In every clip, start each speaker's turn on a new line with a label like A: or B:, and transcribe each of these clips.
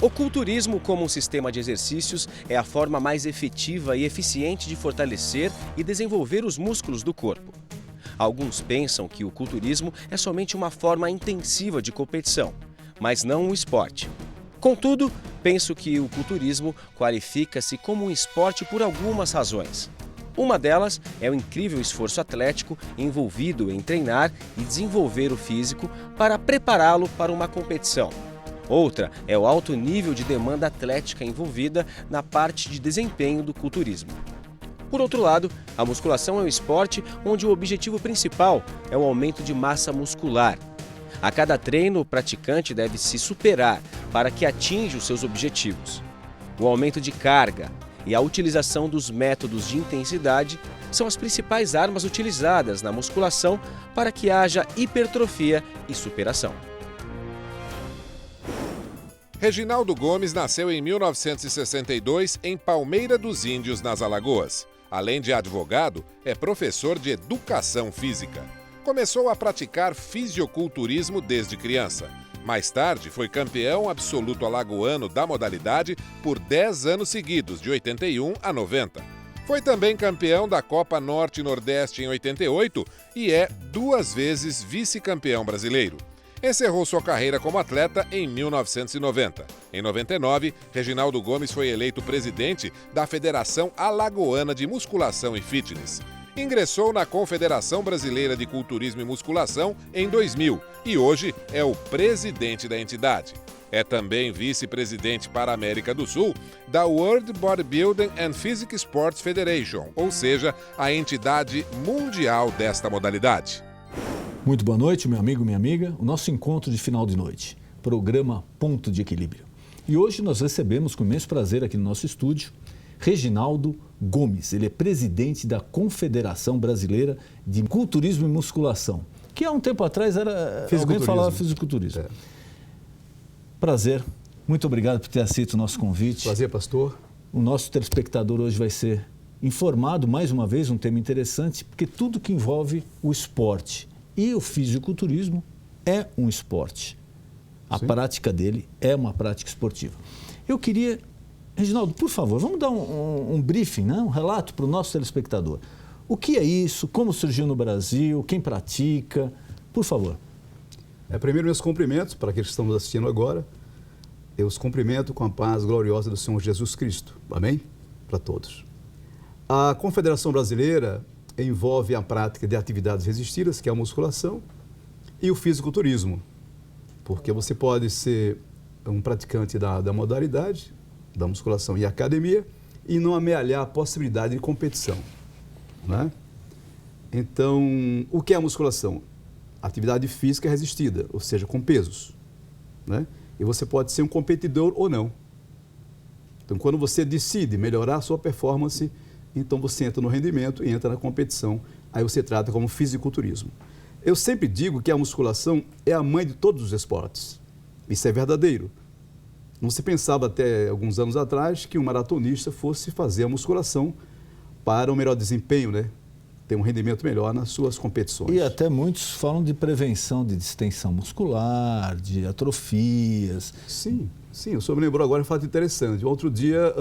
A: O culturismo, como um sistema de exercícios, é a forma mais efetiva e eficiente de fortalecer e desenvolver os músculos do corpo. Alguns pensam que o culturismo é somente uma forma intensiva de competição, mas não um esporte. Contudo, penso que o culturismo qualifica-se como um esporte por algumas razões. Uma delas é o incrível esforço atlético envolvido em treinar e desenvolver o físico para prepará-lo para uma competição. Outra é o alto nível de demanda atlética envolvida na parte de desempenho do culturismo. Por outro lado, a musculação é um esporte onde o objetivo principal é o aumento de massa muscular. A cada treino, o praticante deve se superar para que atinja os seus objetivos. O aumento de carga e a utilização dos métodos de intensidade são as principais armas utilizadas na musculação para que haja hipertrofia e superação.
B: Reginaldo Gomes nasceu em 1962 em Palmeira dos Índios, nas Alagoas. Além de advogado, é professor de educação física. Começou a praticar fisiculturismo desde criança. Mais tarde, foi campeão absoluto alagoano da modalidade por 10 anos seguidos, de 81 a 90. Foi também campeão da Copa Norte e Nordeste em 88 e é 2 vezes vice-campeão brasileiro. Encerrou sua carreira como atleta em 1990. Em 99, Reginaldo Gomes foi eleito presidente da Federação Alagoana de Musculação e Fitness. Ingressou na Confederação Brasileira de Culturismo e Musculação em 2000 e hoje é o presidente da entidade. É também vice-presidente para a América do Sul da World Bodybuilding and Physique Sports Federation, ou seja, a entidade mundial desta modalidade.
C: Muito boa noite, meu amigo, minha amiga. O nosso encontro de final de noite, programa Ponto de Equilíbrio. E hoje nós recebemos com imenso prazer aqui no nosso estúdio Reginaldo Gomes. Ele é presidente da Confederação Brasileira de Culturismo e Musculação, que há um tempo atrás era alguém falava fisiculturismo. É. Prazer, muito obrigado por ter aceito o nosso convite.
D: Prazer, pastor.
C: O nosso telespectador hoje vai ser informado, mais uma vez, um tema interessante, porque tudo que envolve o esporte e o fisiculturismo é um esporte. A prática dele é uma prática esportiva. Eu queria, Reginaldo, por favor, vamos dar um briefing, né? Um relato para o nosso telespectador. O que é isso? Como surgiu no Brasil? Quem pratica? Por favor.
D: Primeiro, meus cumprimentos para aqueles que estão nos assistindo agora. Eu os cumprimento com a paz gloriosa do Senhor Jesus Cristo. Amém? Para todos. A Confederação Brasileira envolve a prática de atividades resistidas, que é a musculação, e o fisiculturismo, porque você pode ser um praticante da modalidade, da musculação e academia, e não amealhar a possibilidade de competição, né? Então, o que é a musculação? Atividade física resistida, ou seja, com pesos, né? E você pode ser um competidor ou não. Então, quando você decide melhorar a sua performance, então você entra no rendimento e entra na competição. Aí você trata como fisiculturismo. Eu sempre digo que a musculação é a mãe de todos os esportes. Isso é verdadeiro. Não se pensava até alguns anos atrás que um maratonista fosse fazer a musculação para um melhor desempenho, né? Ter um rendimento melhor nas suas competições.
C: E até muitos falam de prevenção de distensão muscular, de atrofias.
D: Sim, o senhor me lembrou agora um fato interessante. Outro dia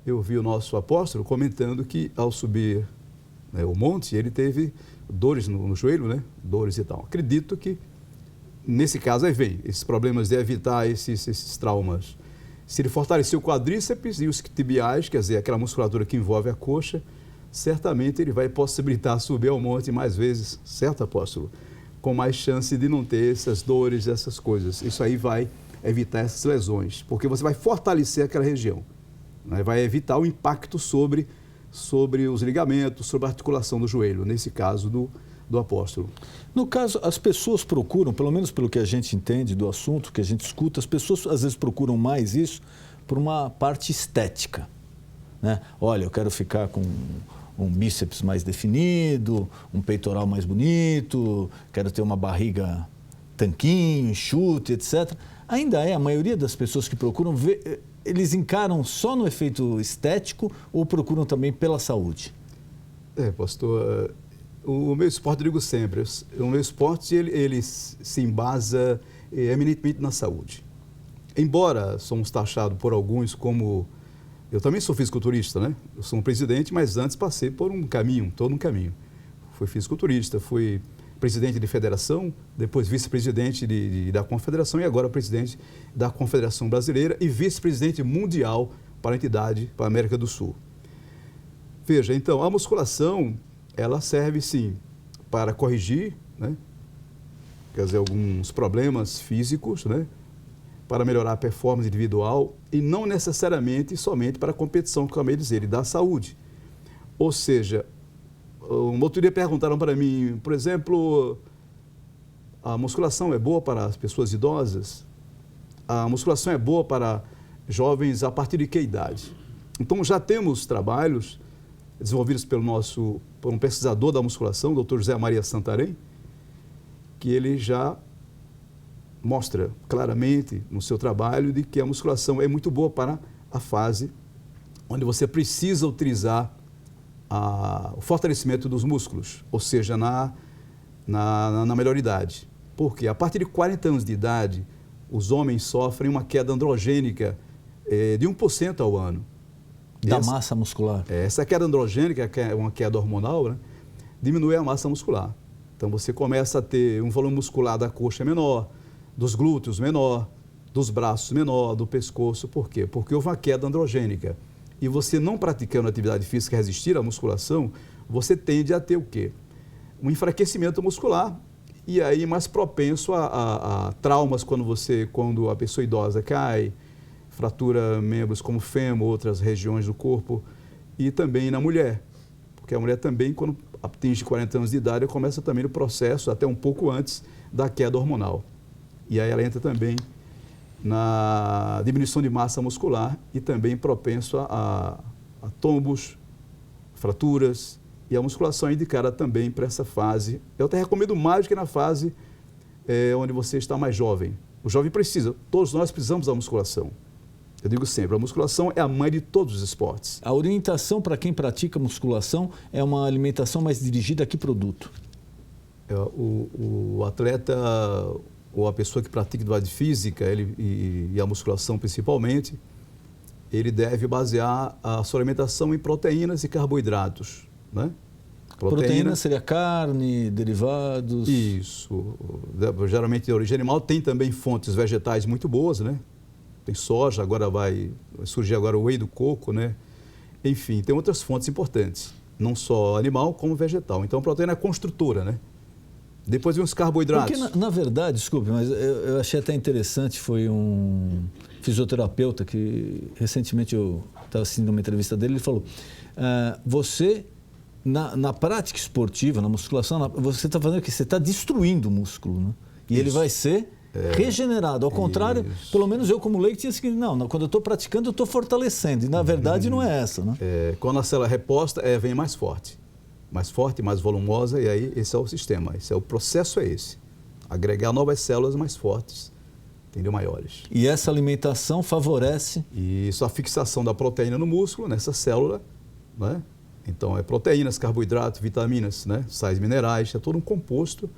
D: eu vi o nosso apóstolo comentando que ao subir, né, o monte, ele teve dores no joelho, né? Dores e tal. Acredito que nesse caso aí vem esses problemas de evitar esses traumas. Se ele fortalecer o quadríceps e os tibiais, quer dizer, aquela musculatura que envolve a coxa, certamente ele vai possibilitar subir ao monte mais vezes, certo, apóstolo? Com mais chance de não ter essas dores, essas coisas. Isso aí vai evitar essas lesões, porque você vai fortalecer aquela região, né? Vai evitar o impacto sobre os ligamentos, sobre a articulação do joelho, nesse caso do apóstolo.
C: No caso, as pessoas procuram, pelo menos pelo que a gente entende do assunto, que a gente escuta, as pessoas às vezes procuram mais isso por uma parte estética, né? Olha, eu quero ficar com um bíceps mais definido, um peitoral mais bonito, quero ter uma barriga tanquinho, enxuta, etc. Ainda a maioria das pessoas que procuram ver, eles encaram só no efeito estético ou procuram também pela saúde?
D: Pastor, o meu esporte, eu digo sempre, o meu esporte ele se embasa eminentemente na saúde. embora somos taxados por alguns como... Eu também sou fisiculturista, né? Eu sou um presidente, mas antes passei por um caminho, todo um caminho. Fui fisiculturista, fui presidente de federação, depois vice-presidente da confederação e agora presidente da Confederação Brasileira e vice-presidente mundial para a entidade, para a América do Sul. Veja, então, a musculação, ela serve, sim, para corrigir, né? Quer dizer, alguns problemas físicos, né? Para melhorar a performance individual e não necessariamente somente para a competição, como eu acabei de dizer, ele dá saúde. Ou seja, outro dia perguntaram para mim, por exemplo, a musculação é boa para as pessoas idosas? A musculação é boa para jovens a partir de que idade? Então, já temos trabalhos desenvolvidos por um pesquisador da musculação, o Dr. José Maria Santarém, que ele já mostra claramente no seu trabalho de que a musculação é muito boa para a fase onde você precisa utilizar o fortalecimento dos músculos, ou seja, na melhor idade. Porque a partir de 40 anos de idade, os homens sofrem uma queda androgênica de 1% ao ano.
C: Da massa muscular.
D: Essa queda androgênica, que é uma queda hormonal, né, diminui a massa muscular. Então você começa a ter um volume muscular da coxa menor, dos glúteos menor, dos braços menor, do pescoço. Por quê? Porque houve uma queda androgênica. E você não praticando atividade física, resistir à musculação, você tende a ter o quê? Um enfraquecimento muscular e aí mais propenso a traumas quando a pessoa idosa cai, fratura membros como fêmur, outras regiões do corpo, e também na mulher. Porque a mulher também, quando atinge 40 anos de idade, começa também no processo, até um pouco antes da queda hormonal. E aí ela entra também na diminuição de massa muscular e também propenso a tombos, fraturas, e a musculação é indicada também para essa fase. Eu até recomendo mais que na fase onde você está mais jovem. O jovem precisa, todos nós precisamos da musculação. Eu digo sempre, a musculação é a mãe de todos os esportes.
C: A orientação para quem pratica musculação é uma alimentação mais dirigida a que produto?
D: O atleta ou a pessoa que pratica atividade física e a musculação principalmente, ele deve basear a sua alimentação em proteínas e carboidratos, né?
C: Proteína seria carne, derivados...
D: Isso. Geralmente de origem animal, tem também fontes vegetais muito boas, né? Tem soja, agora vai surgir agora o whey do coco, né? Enfim, tem outras fontes importantes, não só animal como vegetal. Então a proteína é construtora, né? Depois vem os carboidratos.
C: Porque, na verdade, desculpe, mas eu achei até interessante, foi um fisioterapeuta que recentemente eu estava assistindo uma entrevista dele, ele falou, você, na prática esportiva, na musculação, você está fazendo o quê? Você está destruindo o músculo, né? E ele vai ser regenerado. Ao contrário, pelo menos eu como leigo tinha seguinte, não, quando eu estou praticando eu estou fortalecendo, e na verdade não é essa, né?
D: Quando a célula é reposta, vem mais forte, mais volumosa, e aí esse é o sistema, o processo é esse, agregar novas células mais fortes, entendeu? Maiores.
C: E essa alimentação favorece?
D: Isso, a fixação da proteína no músculo, nessa célula, né? Então, proteínas, carboidratos, vitaminas, né? Sais minerais, é todo um composto,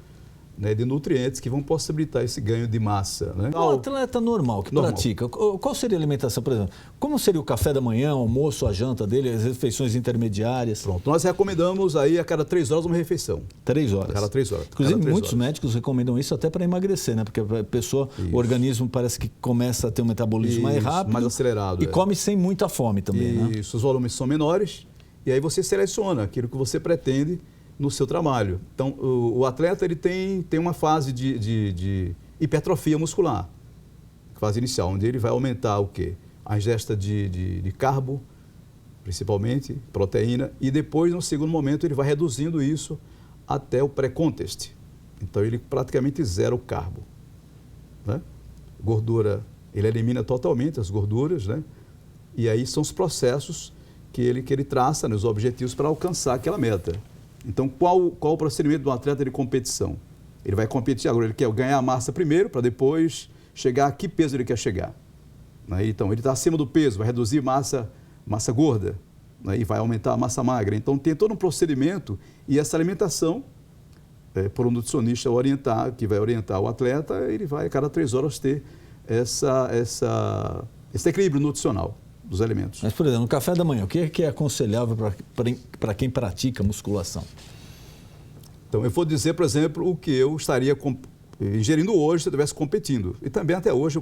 D: né, de nutrientes que vão possibilitar esse ganho de massa, né?
C: O atleta normal que pratica, qual seria a alimentação, por exemplo? Como seria o café da manhã, o almoço, a janta dele, as refeições intermediárias?
D: Pronto, nós recomendamos aí a cada 3 horas uma refeição.
C: 3 horas?
D: A cada 3 horas.
C: Inclusive, muitos médicos recomendam isso até para emagrecer, né? Porque a pessoa, o organismo parece que começa a ter um metabolismo mais rápido.
D: Mais acelerado.
C: E come sem muita fome também, né?
D: Isso, os volumes são menores e aí você seleciona aquilo que você pretende no seu trabalho. Então, o atleta ele tem uma fase de hipertrofia muscular, fase inicial, onde ele vai aumentar o quê? A ingesta de carbo, principalmente, proteína, e depois, no segundo momento, ele vai reduzindo isso até o pré-contest. Então, ele praticamente zera o carbo, né? Gordura, ele elimina totalmente as gorduras, né? E aí são os processos que ele traça, né, os objetivos para alcançar aquela meta. Então, qual o procedimento do atleta de competição? Ele vai competir agora, ele quer ganhar massa primeiro, para depois chegar a que peso ele quer chegar. Né? Então, ele está acima do peso, vai reduzir massa gorda, né? E vai aumentar a massa magra. Então, tem todo um procedimento e essa alimentação, por um nutricionista que vai orientar o atleta, ele vai a cada 3 horas ter esse equilíbrio nutricional dos alimentos.
C: Mas, por exemplo, no café da manhã, o que é aconselhável para quem pratica musculação?
D: Então, eu vou dizer, por exemplo, o que eu estaria ingerindo hoje se eu estivesse competindo. E também até hoje,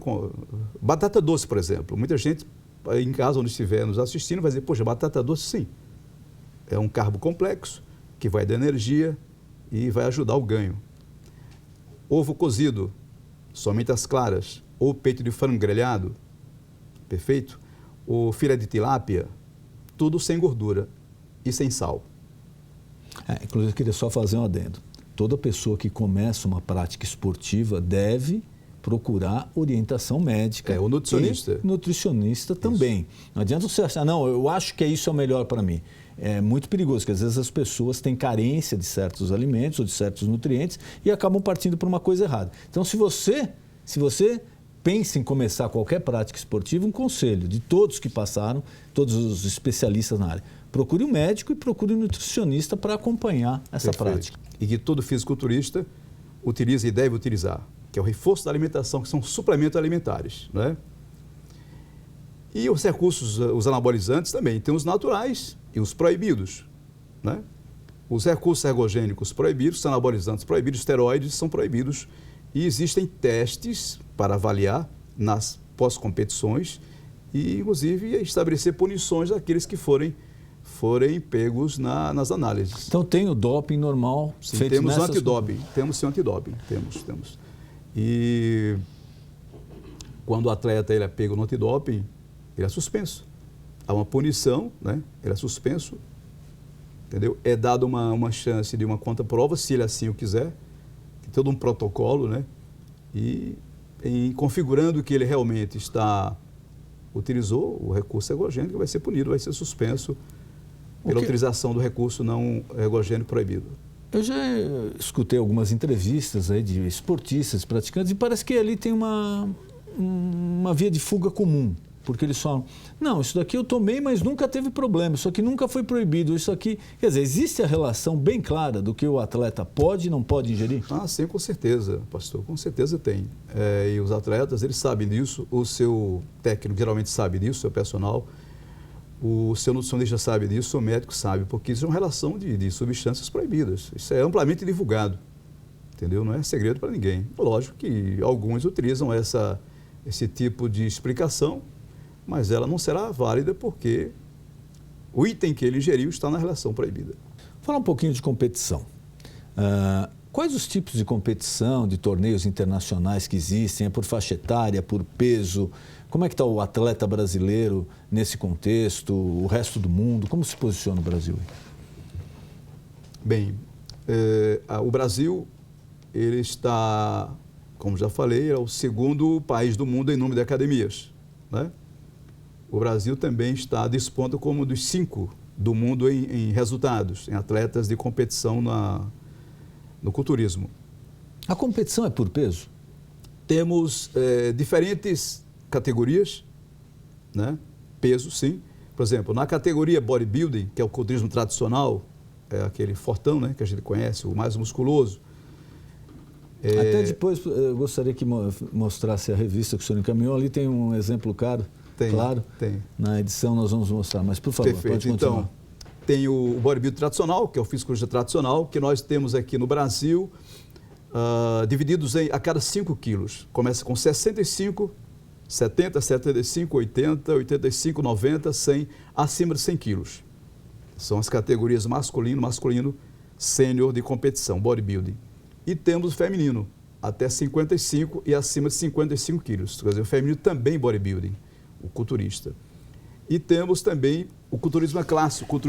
D: batata doce, por exemplo. Muita gente, em casa, onde estiver nos assistindo, vai dizer, poxa, batata doce, sim. É um carbo complexo, que vai dar energia e vai ajudar o ganho. Ovo cozido, somente as claras, ou peito de frango grelhado, perfeito? Ou filé de tilápia, tudo sem gordura e sem sal.
C: Inclusive, eu queria só fazer um adendo. Toda pessoa que começa uma prática esportiva deve procurar orientação médica.
D: O nutricionista.
C: E nutricionista também. Isso. Não adianta você achar, não, eu acho que isso é o melhor para mim. É muito perigoso, porque às vezes as pessoas têm carência de certos alimentos ou de certos nutrientes e acabam partindo por uma coisa errada. Então, se você pensa em começar qualquer prática esportiva, um conselho de todos que passaram, todos os especialistas na área, procure um médico e procure um nutricionista para acompanhar essa prática.
D: E que todo fisiculturista utiliza e deve utilizar, que é o reforço da alimentação, que são suplementos alimentares, né? E os recursos, os anabolizantes também, tem os naturais e os proibidos, né? Os recursos ergogênicos proibidos, os anabolizantes proibidos, os esteroides são proibidos e existem testes para avaliar nas pós-competições e, inclusive, estabelecer punições daqueles que forem pegos nas análises.
C: Então tem o doping normal?
D: Sim, temos o antidoping, temos antidoping, temos. E quando o atleta ele é pego no antidoping, ele é suspenso. Há uma punição, né? Ele é suspenso, entendeu? É dado uma chance de uma contraprova, se ele assim o quiser, tem todo um protocolo, né? E configurando que ele realmente utilizou o recurso ergogênico, vai ser punido, vai ser suspenso pela utilização do recurso não ergogênico proibido.
C: Eu já escutei algumas entrevistas aí de esportistas, praticantes, e parece que ali tem uma via de fuga comum. Porque eles falam, não, isso daqui eu tomei, mas nunca teve problema, isso aqui nunca foi proibido, isso aqui... Quer dizer, existe a relação bem clara do que o atleta pode e não pode ingerir?
D: Sim, com certeza, pastor, com certeza tem. E os atletas, eles sabem disso, o seu técnico geralmente sabe disso, o seu personal, o seu nutricionista sabe disso, o seu médico sabe, porque isso é uma relação de substâncias proibidas. Isso é amplamente divulgado, entendeu? Não é segredo para ninguém. Lógico que alguns utilizam esse tipo de explicação, mas ela não será válida porque o item que ele ingeriu está na relação proibida.
C: Falar um pouquinho de competição. Quais os tipos de competição, de torneios internacionais que existem? É por faixa etária, por peso? Como é que está o atleta brasileiro nesse contexto, o resto do mundo? Como se posiciona o Brasil?
D: Bem, o Brasil, ele está, como já falei, é o segundo país do mundo em número de academias, né? O Brasil também desponta como um dos 5 do mundo em resultados, em atletas de competição no culturismo.
C: A competição é por peso?
D: Temos diferentes categorias, né? Peso, sim. Por exemplo, na categoria bodybuilding, que é o culturismo tradicional, é aquele fortão, né, que a gente conhece, o mais musculoso.
C: Até depois eu gostaria que mostrasse a revista que o senhor encaminhou. Ali tem um exemplo claro. Claro,
D: tem.
C: Na edição nós vamos mostrar, mas por favor,
D: perfeito.
C: Pode continuar.
D: Então, tem o bodybuilding tradicional, que é o fisiculturista tradicional, que nós temos aqui no Brasil, divididos a cada 5 quilos. Começa com 65, 70, 75, 80, 85, 90, 100, acima de 100 quilos. São as categorias masculino, sênior de competição, bodybuilding. E temos o feminino, até 55 e acima de 55 quilos. Quer dizer, o feminino também bodybuilding, o culturista. E temos também o culturismo clássico,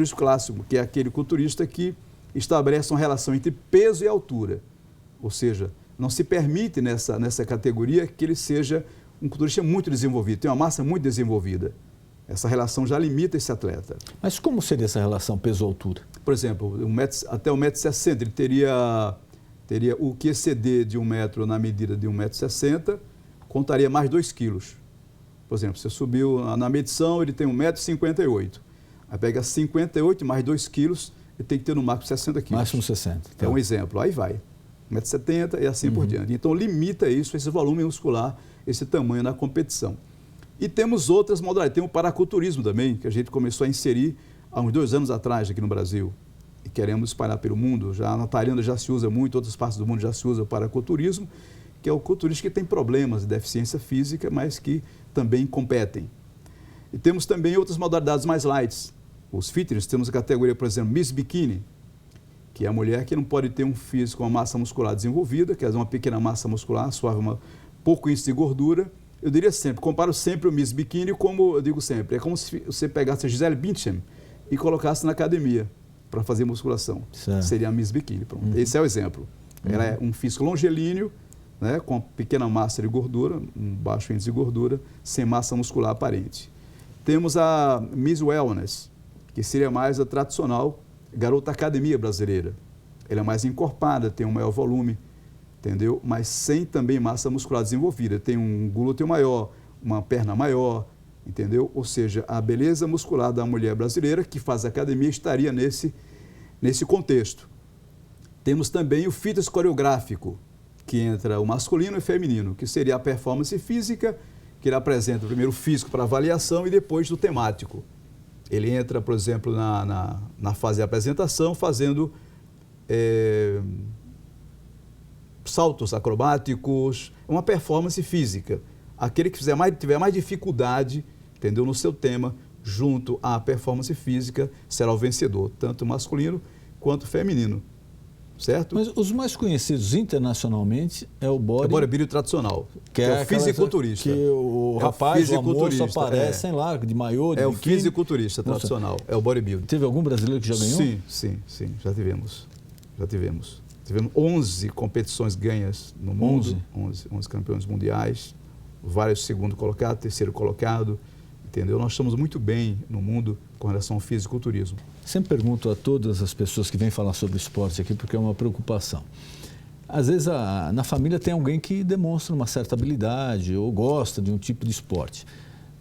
D: que é aquele culturista que estabelece uma relação entre peso e altura. Ou seja, não se permite nessa categoria que ele seja um culturista muito desenvolvido, tem uma massa muito desenvolvida. Essa relação já limita esse atleta.
C: Mas como seria essa relação peso-altura?
D: Por exemplo, até 1,60 m, ele teria o QCD de 1 metro na medida de 1,60 m, contaria mais 2 quilos. Por exemplo, você subiu na medição, ele tem 1,58 m. Aí pega 58 mais 2 quilos, ele tem que ter no máximo 60 quilos.
C: Máximo 60.
D: É um exemplo, aí vai. 1,70 m e assim por diante. Então, limita isso, esse volume muscular, esse tamanho na competição. E temos outras modalidades. Tem o paraculturismo também, que a gente começou a inserir há uns 2 anos atrás aqui no Brasil. E queremos espalhar pelo mundo. Já na Tailândia já se usa muito, outras partes do mundo já se usa o paraculturismo, que é o culturista que tem problemas de deficiência física, mas que também competem. E temos também outras modalidades mais light. Os fitness, temos a categoria, por exemplo, Miss Bikini, que é a mulher que não pode ter um físico, uma massa muscular desenvolvida, quer dizer, uma pequena massa muscular, suave, pouco índice de gordura. Eu diria sempre, comparo sempre o Miss Bikini como, eu digo sempre, é como se você pegasse a Gisele Bündchen e colocasse na academia para fazer musculação. Certo. Seria a Miss Bikini. Esse é o exemplo. Ela é um físico longilíneo, né, com pequena massa de gordura, um baixo índice de gordura, sem massa muscular aparente. Temos a Miss Wellness, que seria mais a tradicional garota academia brasileira. Ela é mais encorpada, tem um maior volume, entendeu? Mas sem também massa muscular desenvolvida. Tem um glúteo maior, uma perna maior, entendeu? Ou seja, a beleza muscular da mulher brasileira que faz academia estaria nesse contexto. Temos também o fitness coreográfico, que entra o masculino e o feminino, que seria a performance física, que ele apresenta primeiro o físico para avaliação e depois o temático. Ele entra, por exemplo, na fase de apresentação, fazendo saltos acrobáticos, uma performance física. Aquele que tiver mais dificuldade, entendeu, no seu tema, junto à performance física, será o vencedor, tanto masculino quanto feminino. Certo?
C: Mas os mais conhecidos internacionalmente é o
D: bodybuilding tradicional, que é o fisiculturista.
C: Que o rapaz, o moço aparecem lá de maiô, de
D: biquíni.
C: É
D: o fisiculturista tradicional, é o bodybuilding.
C: Teve algum brasileiro que já ganhou?
D: Sim, já tivemos. Tivemos 11 competições ganhas no mundo, 11 campeões mundiais, vários segundo colocado, terceiro colocado, entendeu? Nós estamos muito bem no mundo com relação ao fisiculturismo.
C: Sempre pergunto a todas as pessoas que vêm falar sobre esporte aqui, porque é uma preocupação. Às vezes, na família tem alguém que demonstra uma certa habilidade ou gosta de um tipo de esporte.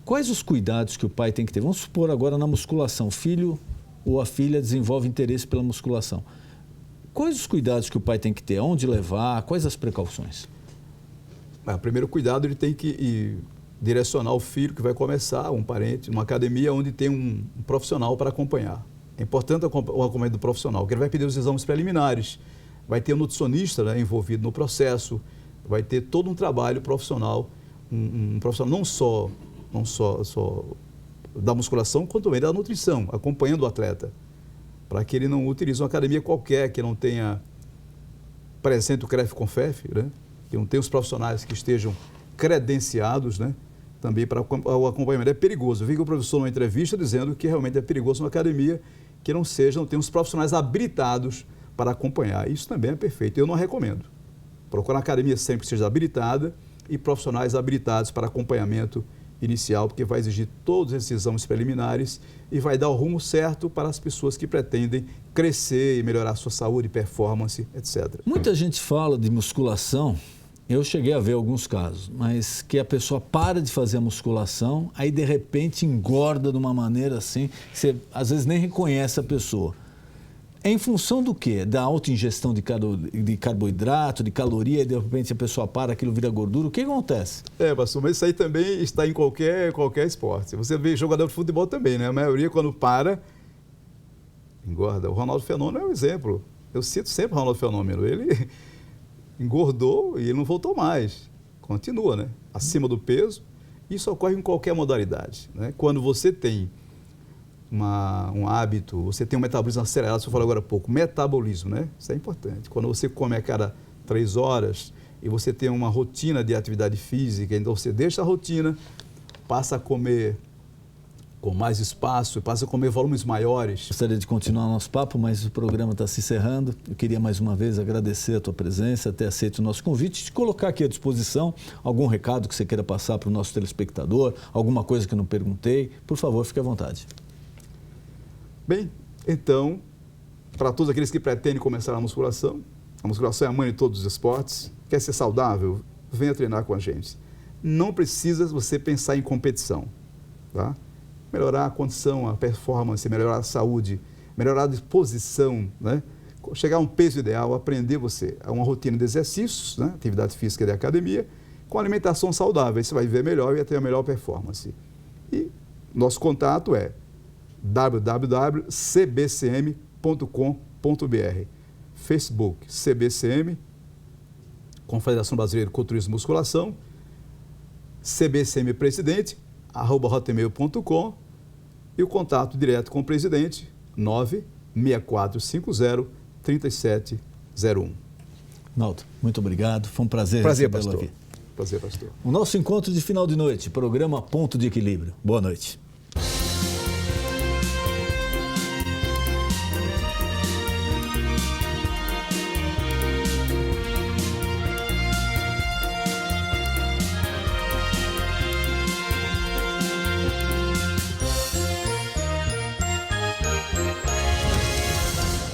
C: Quais os cuidados que o pai tem que ter? Vamos supor agora na musculação, o filho ou a filha desenvolve interesse pela musculação. Quais os cuidados que o pai tem que ter? Onde levar? Quais as precauções?
D: O primeiro cuidado, ele tem que direcionar o filho que vai começar, um parente, numa academia onde tem um profissional para acompanhar. É importante o acompanhamento do profissional, porque ele vai pedir os exames preliminares, vai ter um nutricionista, né, envolvido no processo, vai ter todo um trabalho profissional, um profissional não só da musculação, quanto também da nutrição, acompanhando o atleta, para que ele não utilize uma academia qualquer, que não tenha presente o CREF-CONFEF, né, que não tenha os profissionais que estejam credenciados, né, também para o acompanhamento. É perigoso. Eu vi que o professor numa entrevista dizendo que realmente é perigoso uma academia que não tenha os profissionais habilitados para acompanhar. Isso também é perfeito. Eu não recomendo. Procurar uma academia sempre que seja habilitada e profissionais habilitados para acompanhamento inicial, porque vai exigir todos esses exames preliminares e vai dar o rumo certo para as pessoas que pretendem crescer e melhorar a sua saúde, performance, etc.
C: Muita gente fala de musculação. Eu cheguei a ver alguns casos, mas que a pessoa para de fazer a musculação, aí de repente engorda de uma maneira assim, que você às vezes nem reconhece a pessoa. É em função do quê? Da alta ingestão de carboidrato, de caloria, e de repente a pessoa para, aquilo vira gordura. O que acontece?
D: Pastor, mas isso aí também está em qualquer esporte. Você vê jogador de futebol também, né? A maioria quando para, engorda. O Ronaldo Fenômeno é um exemplo. Eu cito sempre o Ronaldo Fenômeno. Ele engordou e ele não voltou mais. Continua, né? Acima do peso. Isso ocorre em qualquer modalidade, né? Quando você tem um hábito, você tem um metabolismo acelerado, você falou agora há pouco, metabolismo, né? Isso é importante. Quando você come a cada 3 horas e você tem uma rotina de atividade física, então você deixa a rotina, passa a comer com mais espaço, passa a comer volumes maiores.
C: Gostaria de continuar o nosso papo, mas o programa está se encerrando. Eu queria mais uma vez agradecer a tua presença, ter aceito o nosso convite, te colocar aqui à disposição algum recado que você queira passar para o nosso telespectador, alguma coisa que eu não perguntei. Por favor, fique à vontade.
D: Bem, então, para todos aqueles que pretendem começar a musculação é a mãe de todos os esportes, quer ser saudável, venha treinar com a gente. Não precisa você pensar em competição, tá? Melhorar a condição, a performance, melhorar a saúde, melhorar a disposição, né? chegar a um peso ideal, aprender você a uma rotina de exercícios, né? Atividade física de academia, com alimentação saudável. Aí você vai viver melhor e vai ter a melhor performance. E nosso contato é www.cbcm.com.br. Facebook, CBCM, Confederação Brasileira de Culturismo e Musculação, CBCM Presidente, @hotmail.com, e o contato direto com o presidente, 96450-3701.
C: Naldo, muito obrigado. Foi um prazer.
D: Prazer, pastor. Prazer, pastor.
C: O nosso encontro de final de noite, programa Ponto de Equilíbrio. Boa noite.